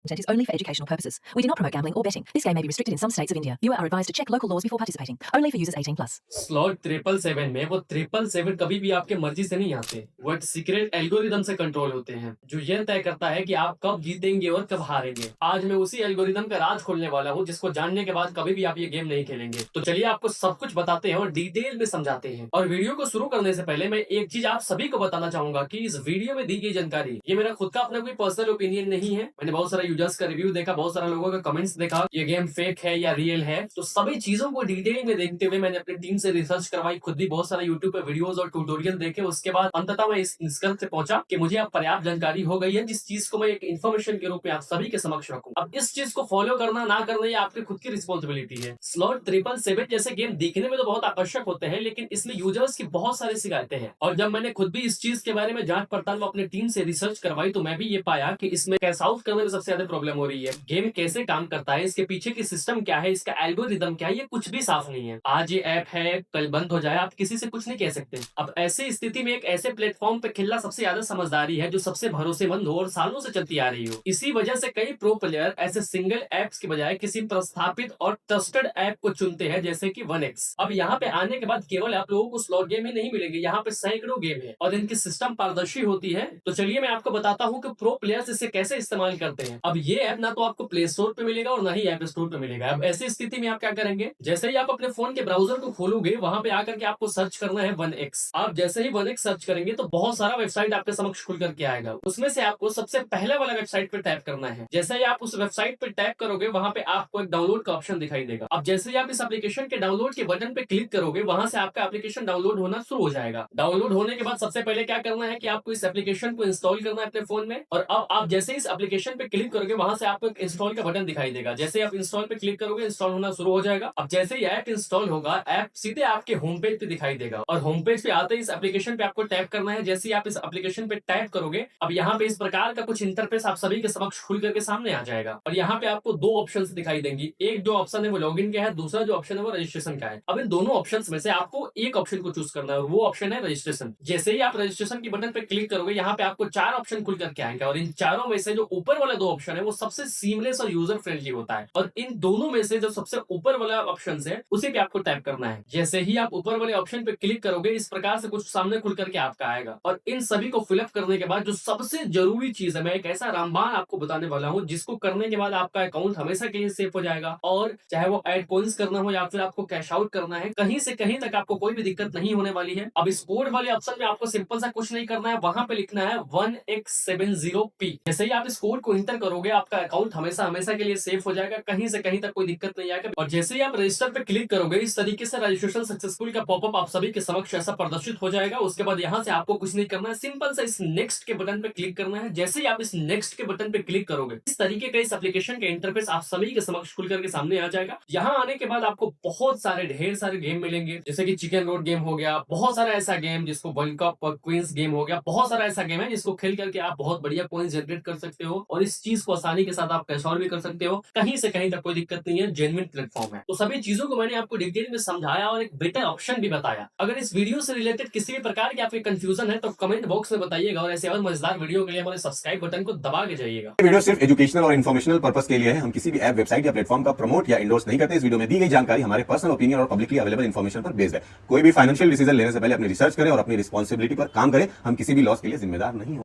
Content is only for educational purposes. We do not promote gambling or betting. This game may be restricted in some states of India. Viewers are advised to check local laws before participating. Only for users 18 plus. Slot 777 में वो 777 कभी भी आपके मर्जी से नहीं आते। वो एक सीक्रेट एल्गोरिदम से कंट्रोल होते हैं जो यह तय करता है कि आप कब जीतेंगे और कब हारेंगे। आज मैं उसी एल्गोरिदम का राज खोलने वाला हूँ जिसको जानने के बाद कभी भी आप ये गेम नहीं खेलेंगे। तो चलिए आपको सब कुछ बताते हैं और डिटेल में समझाते हैं। और वीडियो को शुरू करने से पहले मैं एक चीज आप सभी को बताना चाहूंगा कि इस वीडियो में दी गई जानकारी ये मेरा खुद का अपना कोई पर्सनल ओपिनियन नहीं है। मैंने बहुत सारा यूजर्स का रिव्यू देखा, बहुत सारा लोगों का कमेंट्स देखा, ये गेम फेक है या रियल है। तो सभी चीजों को डिटेल में देखते हुए मैंने अपनी टीम से रिसर्च करवाई, खुद भी बहुत सारा यूट्यूब पे वीडियोस और ट्यूटोरियल देखे। उसके बाद अंततः मैं इस निष्कर्ष पे पहुंचा कि मुझे अब पर्याप्त जानकारी हो गई है जिस चीज को मैं एक इन्फॉर्मेशन के रूप में आप सभी के समक्ष रखूं। अब इस चीज को फॉलो करना ना करना ये आपकी खुद की रिस्पॉन्सिबिलिटी है। स्लॉट 777 जैसे गेम देखने में तो बहुत आकर्षक होते हैं लेकिन इसमें यूजर्स की बहुत सारी शिकायतें हैं। और जब मैंने खुद भी इस चीज के बारे में जांच पड़ताल अपनी टीम से रिसर्च करवाई तो मैं भी ये पाया कि इसमें कैश आउट करने में सबसे ज्यादा प्रॉब्लम हो रही है। गेम कैसे काम करता है, इसके पीछे की सिस्टम क्या है, इसका एल्गोरिदम क्या है, ये कुछ भी साफ नहीं है। आज ये ऐप है, कल बंद हो जाए, आप किसी से कुछ नहीं कह सकते। अब ऐसी स्थिति में एक ऐसे प्लेटफॉर्म पे खेलना सबसे ज्यादा समझदारी है जो सबसे भरोसेमंद हो और सालों से चलती आ रही हो। इसी वजह से कई प्रो प्लेयर ऐसे सिंगल एप्स के बजाय किसी प्रस्थापित और ट्रस्टेड ऐप को चुनते हैं जैसे कि 1x। अब यहाँ पे आने के बाद केवल आप लोगों को स्लॉट गेम ही नहीं मिलेंगे, यहाँ पे सैकड़ों गेम है और इनकी सिस्टम पारदर्शी होती है। तो चलिए मैं आपको बताता हूँ कि प्रो प्लेयर्स इसे कैसे इस्तेमाल करते हैं। अब ये ऐप ना तो आपको प्ले स्टोर पे मिलेगा और ना ही ऐप स्टोर पे मिलेगा। अब ऐसी स्थिति में आप क्या करेंगे, जैसे ही आप अपने फोन के ब्राउजर को खोलोगे वहां पे आकर के आपको सर्च करना है 1x। आप जैसे ही 1x सर्च करेंगे तो बहुत सारा वेबसाइट आपके समक्ष खुल करके आएगा। उसमें से आपको सबसे पहले वाला वेबसाइट पे टैप करना है। जैसे ही आप उस वेबसाइट पे टैप करोगे वहां पे आपको एक डाउनलोड का ऑप्शन दिखाई देगा। अब जैसे ही आप इस एप्लीकेशन के डाउनलोड के बटन पे क्लिक करोगे वहां से आपका एप्लीकेशन डाउनलोड होना शुरू हो जाएगा। डाउनलोड होने के बाद सबसे पहले क्या करना है कि आपको इस एप्लीकेशन को इंस्टॉल करना है अपने फोन में। और अब आप जैसे इस एप्लीकेशन पे क्लिक करोगे वहां से आपको एक इंस्टॉल का बटन दिखाई देगा। जैसे आप इंस्टॉल पे क्लिक करोगे इंस्टॉल होना शुरू हो जाएगा। अब जैसे ही ऐप इंस्टॉल होगा ऐप सीधे आपके होम पेज पे दिखाई देगा और होम पेज पे आते ही इस एप्लीकेशन पे आपको टैप करना है। जैसे ही आप इस एप्लीकेशन पे टैप करोगे अब यहाँ पे इस प्रकार का कुछ इंटरफेस आप सभी के समक्ष खुल करके सामने आ जाएगा। और यहाँ पे आपको दो ऑप्शन दिखाई देंगी, एक जो ऑप्शन है वो लॉगिन का है, दूसरा जो ऑप्शन है वो रजिस्ट्रेशन का है। अब इन दोनों ऑप्शन में से आपको एक ऑप्शन को चूज करना है और वो ऑप्शन है रजिस्ट्रेशन। जैसे ही आप रजिस्ट्रेशन की बटन पे क्लिक करोगे यहाँ पे आपको 4 ऑप्शन खुल करके आएंगे और इन चारों में से जो ऊपर वाला 2 ऑप्शन है वो सबसे सीमलेस और यूजर फ्रेंडली होता है। और इन दोनों में से जो सबसे ऊपर वाला ऑप्शन है उसी पे आपको टैप करना है। जैसे ही आप ऊपर वाले ऑप्शन पे क्लिक करोगे इस प्रकार से कुछ सामने खुल करके आपका आएगा। और इन सभी को फिलअप करने के बाद जो सबसे जरूरी चीज है, मैं एक ऐसा रामबाण आपको बताने वाला हूँ जिसको करने के बाद आपका अकाउंट हमेशा के लिए सेफ हो जाएगा। और चाहे वो ऐड कॉइंस करना हो या फिर आपको कैश आउट करना है, कहीं से कहीं तक आपको कोई भी दिक्कत नहीं होने वाली है। अब इस कोड वाले ऑप्शन में आपको सिंपल सा कुछ नहीं करना है, वहां पे लिखना है 1x70p। जैसे ही आप इस कोड को इंटर करोगे आपका अकाउंट हमेशा हमेशा के लिए सेफ हो जाएगा, कहीं से कहीं तक कोई दिक्कत नहीं आएगा। और जैसे ही आप रजिस्टर पे क्लिक करोगे इस तरीके से रजिस्ट्रेशन सक्सेसफुल का पॉपअप आप सभी के समक्ष ऐसा प्रदर्शित हो जाएगा। उसके बाद यहाँ से आपको कुछ नहीं करना है, सिंपल सा इस नेक्स्ट के बटन पे क्लिक करना है। जैसे ही आप इस नेक्स्ट के बटन पे क्लिक करोगे इस तरीके का इस एप्लीकेशन के इंटरफेस आप सभी के समक्ष खुल करके सामने आ जाएगा। यहाँ आने के बाद आपको बहुत सारे ढेर सारे गेम मिलेंगे जैसे कि चिकन रोड गेम हो गया, बहुत सारा ऐसा गेम जिसको वर्ल्ड कप और क्वींस गेम हो गया, बहुत सारा ऐसा गेम है जिसको खेल करके आप बहुत बढ़िया पॉइंट्स जनरेट कर सकते हो और इस चीज को आसानी के साथ आप कैश आउट भी कर सकते हो। कहीं से कहीं तक कोई दिक्कत नहीं है, जेन्युइन प्लेटफॉर्म है। तो सभी चीजों को मैंने आपको डिटेल में समझाया और एक बेटर ऑप्शन भी बताया। अगर इस वीडियो से रिलेटेड किसी भी प्रकार की आपकी कंफ्यूजन है तो कमेंट बॉक्स में बताइएगा और ऐसे और मजेदार वीडियो के लिए हमारे सब्सक्राइब बटन को दबा के जाइएगा। वीडियो सिर्फ एजुकेशनल और इन्फॉर्मेशनल पर्पस के लिए है। हम किसी भी ऐप, वेबसाइट या प्लेटफॉर्म का प्रमोट या इंडोर्स नहीं करते। इस वीडियो में दी गई जानकारी हमारे पर्सनल ओपिनियन और पब्लिकली अवेलेबल इन्फॉर्मेशन पर बेस्ड है। कोई भी फाइनेंशियल डिसीजन लेने से पहले अपनी रिसर्च करें और अपनी रिस्पॉन्सिबिलिटी पर काम करें। हम किसी भी लॉस के लिए जिम्मेदार नहीं हो।